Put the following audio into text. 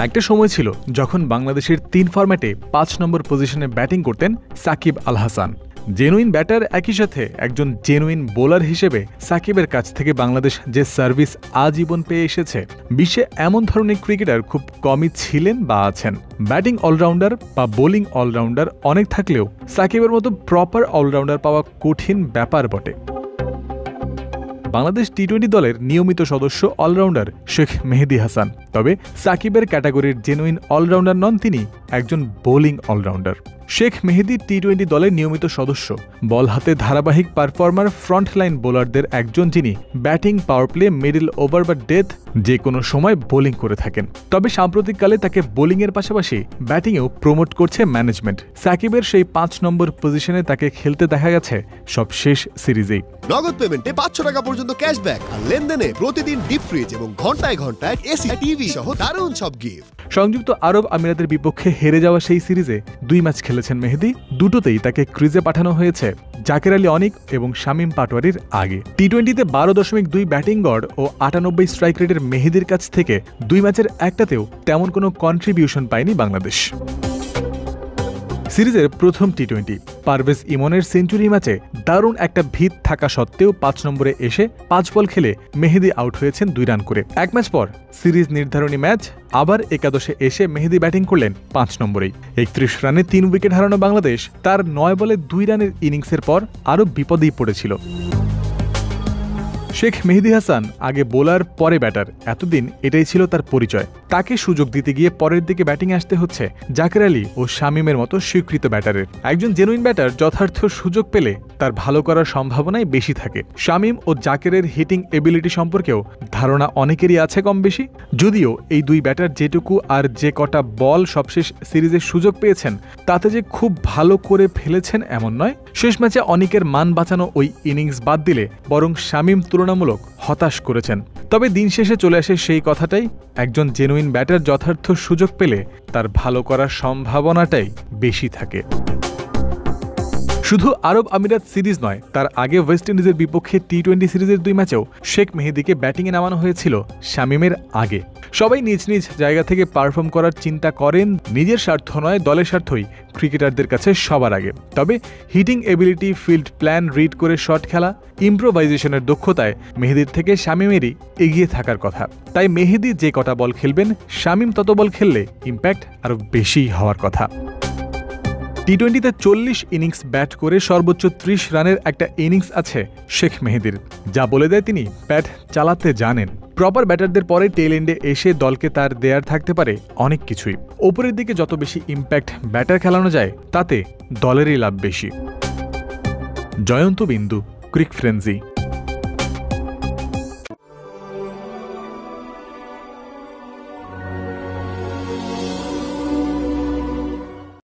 একটা সময় ছিল যখন বাংলাদেশের 3 ফরম্যাটে 5 নম্বর পজিশনে ব্যাটিং করতেন সাকিব আল হাসান। জেনুইন ব্যাটার, একই সাথে একজন জেনুইন বোলার হিসেবে সাকিবের কাছ থেকে বাংলাদেশ যে সার্ভিস আজীবন পেয়ে এসেছে, বিশ্বে এমন ধরনের ক্রিকেটার খুব কমই ছিলেন বা আছেন। ব্যাটিং অলরাউন্ডার বা বোলিং অলরাউন্ডার অনেক থাকলেও সাকিবের মতো প্রপার অলরাউন্ডার পাওয়া কঠিন ব্যাপার বটে। বাংলাদেশ টি-20 দলের নিয়মিত সদস্য অলরাউন্ডার শেখ মেহেদী হাসান। তবে সাকিবের ক্যাটাগরির জেনুইন অলরাউন্ডার নন, তিনি একজন বোলিং অলরাউন্ডার। শেখ মেহেদী টি-20 দলের নিয়মিত সদস্য, বল হাতে ধারাবাহিক পারফর্মার ফ্রন্টলাইন বোলারদের একজন, যিনি batting, power play, middle over বা ডেথ যে কোনো সময় বোলিং করে থাকেন। তবে সাম্প্রতিককালে তাকে বোলিংয়ের পাশাপাশি ব্যাটিংয়েও প্রমোট করছে ম্যানেজমেন্ট। সাকিবের সেই 5 নম্বর পজিশনে তাকে খেলতে দেখা গেছে সব শেষ সিরিজেই। নগদ পেমেন্টে 500 টাকা পর্যন্ত ক্যাশব্যাক আর লেনদেনে প্রতিদিন ডিপ ফ্রিজ এবং ঘন্টায় ঘন্টায় এসি, টিভি সহ দারুণ সব গিফট। সংযুক্ত আরব আমিরাতের বিপক্ষে হেরে যাওয়া সেই সিরিজে 2 ম্যাচ খেলেছেন মেহেদী। দুটোতেই তাকে ক্রিজে পাঠানো হয়েছে জাকের আলী অনিক এবং শামীম পাটোয়ারির আগে। টি-20তে 12.2 ব্যাটিং গড় ও 98 স্ট্রাইক রেটের মেহেদীর কাছ থেকে 2 ম্যাচের একটাতেও তেমন কোনো কন্ট্রিবিউশন পায়নি বাংলাদেশ। সিরিজের প্রথম টি-20 পারভেজ ইমনের সেঞ্চুরি ম্যাচে দারুণ একটা ভিত থাকা সত্ত্বেও 5 নম্বরে এসে 5 বল খেলে মেহেদী আউট হয়েছেন 2 রান করে। 1 ম্যাচ পর সিরিজ নির্ধারণী ম্যাচ আবার একাদশে এসে মেহেদী ব্যাটিং করলেন 5 নম্বরেই। 31 রানে 3 উইকেট হারানো বাংলাদেশ তার 9 বলে 2 রানের ইনিংসের পর আরও বিপদেই পড়েছিল। শেখ মেহেদী হাসান আগে বোলার, পরে ব্যাটার, এতদিন এটাই ছিল তার পরিচয়। তাকে সুযোগ দিতে গিয়ে পরের দিকে ব্যাটিং আসতে হচ্ছে জাকের আলী ও শামীমের মতো স্বীকৃত ব্যাটারের। একজন জেনুইন ব্যাটার যথার্থ সুযোগ পেলে তার ভালো করার সম্ভাবনাই বেশি থাকে। শামীম ও জাকেরের হিটিং এবিলিটি সম্পর্কেও ধারণা অনেকেরই আছে কম বেশি। যদিও এই 2 ব্যাটার যেটুকু আর যে কটা বল সবশেষ সিরিজের সুযোগ পেয়েছেন, তাতে যে খুব ভালো করে ফেলেছেন এমন নয়। শেষ ম্যাচে অনিকের মান বাঁচানো ওই ইনিংস বাদ দিলে বরং শামীম তুলনামূলক হতাশ করেছেন। তবে দিন শেষে চলে আসে সেই কথাটাই, একজন জেনুইন ব্যাটার যথার্থ সুযোগ পেলে তার ভালো করার সম্ভাবনাটাই বেশি থাকে। শুধু আরব আমিরাত সিরিজ নয়, তার আগে ওয়েস্ট ইন্ডিজের বিপক্ষে টি-20 সিরিজের 2 ম্যাচেও শেখ মেহেদীকে ব্যাটিংয়ে নামানো হয়েছিল শামীমের আগে। সবাই নিজ নিজ জায়গা থেকে পারফর্ম করার চিন্তা করেন, নিজের স্বার্থ নয় দলের স্বার্থই ক্রিকেটারদের কাছে সবার আগে। তবে hitting ability, field plan read করে শট খেলা, ইম্প্রোভাইজেশনের দক্ষতায় মেহেদীর থেকে শামীমেরই এগিয়ে থাকার কথা। তাই মেহেদী যে কটা বল খেলবেন, শামীম তত বল খেললে ইম্প্যাক্ট আরও বেশি হওয়ার কথা। টি-20তে 40 ইনিংস ব্যাট করে সর্বোচ্চ 30 রানের একটা ইনিংস আছে শেখ মেহেদীর, যা বলে দেয় তিনি ব্যাট চালাতে জানেন। প্রপার ব্যাটারদের পরে টেল এন্ডে এসে দলকে তার দেয়ার থাকতে পারে অনেক কিছুই। ওপরের দিকে যত বেশি ইম্প্যাক্ট ব্যাটার খেলানো যায়, তাতে দলেরই লাভ বেশি। জয়ন্ত বিন্দু, ক্রিক ফ্রেন্সি।